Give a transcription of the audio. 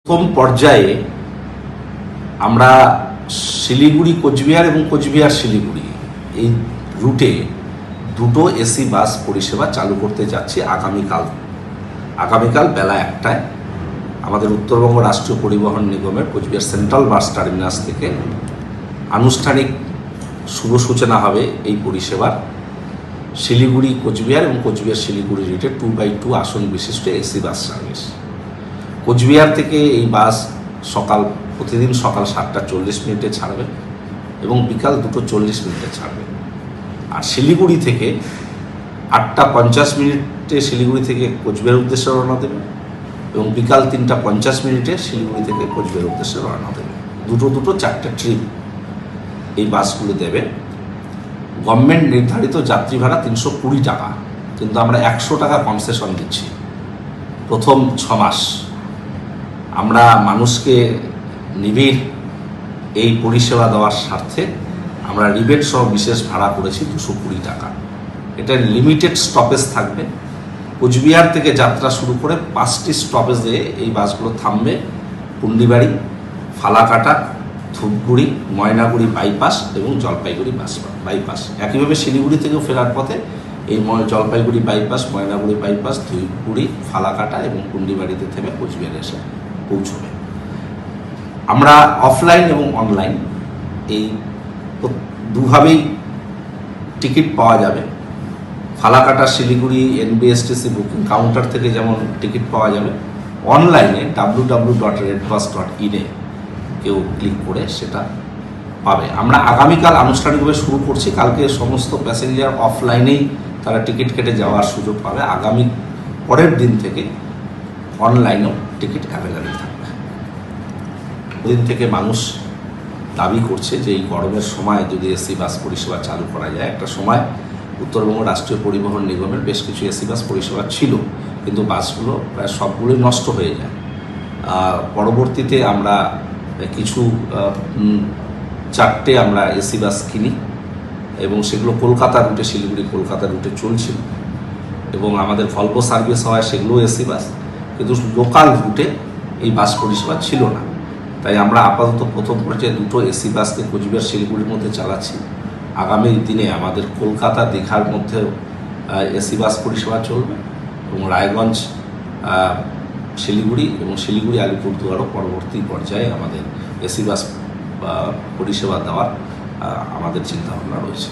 প্রথম পর্যায়ে আমরা শিলিগুড়ি কোচবিহার এবং কোচবিহার শিলিগুড়ি এই রুটে দুটো এসি বাস পরিষেবা চালু করতে যাচ্ছি আগামীকাল বেলা 1টায় আমাদের উত্তরবঙ্গ রাষ্ট্রীয় পরিবহন নিগমের কোচবিহার সেন্ট্রাল বাস টার্মিনাস থেকে আনুষ্ঠানিক শুভ সূচনা হবে এই পরিষেবার। শিলিগুড়ি কোচবিহার এবং কোচবিহার শিলিগুড়ি রুটে 2x2 আসন বিশিষ্ট এসি বাস সার্ভিস। কোচবিহার থেকে এই বাস প্রতিদিন সকাল 7টা 40 মিনিটে ছাড়বে এবং বিকাল 2টো 40 মিনিটে ছাড়বে। আর শিলিগুড়ি থেকে 8টা 50 মিনিটে শিলিগুড়ি থেকে কোচবিহার উদ্দেশ্যে রওনা দেবে এবং বিকাল 3টা 50 মিনিটে শিলিগুড়ি থেকে কোচবিহার উদ্দেশ্যে রওনা দেবে। দুটো 4টে ট্রিপ এই বাসগুলো দেবে। গভর্নমেন্ট নির্ধারিত যাত্রী ভাড়া 320 টাকা, কিন্তু আমরা 100 টাকা কনসেশন দিচ্ছি প্রথম 6 মাস। আমরা মানুষকে নিবিড় এই পরিষেবা দেওয়ার স্বার্থে আমরা রিবেট সহ বিশেষ ভাড়া করেছি 220 টাকা। এটা লিমিটেড স্টপেজ থাকবে। কোচবিহার থেকে যাত্রা শুরু করে 5টি স্টপেজে এই বাসগুলো থামবে। পুন্ডিবাড়ি, ফালাকাটা, ধূপগুড়ি, ময়নাগুড়ি বাইপাস এবং জলপাইগুড়ি বাইপাস। একইভাবে শিলিগুড়ি থেকেও ফেরার পথে এই জলপাইগুড়ি বাইপাস, ময়নাগুড়ি বাইপাস, ধূপগুড়ি, ফালাকাটা এবং পুন্ডিবাড়িতে থেমে কোচবিহারে এসে পৌঁছবে। আমরা অফলাইন এবং অনলাইন এই দুভাবেই টিকিট পাওয়া যাবে। Falakata Siliguri NBSTC booking counter থেকে যেমন টিকিট পাওয়া যাবে, অনলাইনে www.redbus.in কেউ ক্লিক করে সেটা পাবে। আমরা আগামীকাল আনুষ্ঠানিকভাবে শুরু করছি। কালকে সমস্ত প্যাসেঞ্জার অফলাইনেই তারা টিকিট কেটে যাওয়ার সুযোগ পাবে। আগামী পরের দিন থেকে অনলাইনেও টিকিট অ্যাভেলেবেল থাকবে। ওদিন থেকে মানুষ দাবি করছে যে এই গরমের সময় যদি এসি বাস পরিষেবা চালু করা যায়। একটা সময় উত্তরবঙ্গ রাষ্ট্রীয় পরিবহন নিগমের বেশ কিছু এসি বাস পরিষেবা ছিল, কিন্তু বাসগুলো প্রায় সবগুলোই নষ্ট হয়ে যায়। পরবর্তীতে আমরা কিছু 4টে আমরা এসি বাস কিনি এবং সেগুলো কলকাতা রুটে, শিলিগুড়ি কলকাতা রুটে চলছিল এবং আমাদের ভলভো সার্ভিস হয় সেগুলো এসি বাস, কিন্তু লোকাল রুটে এই বাস পরিষেবা ছিল না। তাই আমরা আপাতত প্রথম পর্যায়ে দুটো এসি বাসকে কোচবিহার শিলিগুড়ির মধ্যে চালাচ্ছি। আগামী দিনে আমাদের কলকাতা দীঘার মধ্যেও এসি বাস পরিষেবা চলবে এবং রায়গঞ্জ শিলিগুড়ি এবং শিলিগুড়ি আলিপুরদুয়ারও পরবর্তী পর্যায়ে আমাদের এসি বাস পরিষেবা দেওয়ার আমাদের চিন্তাভাবনা রয়েছে।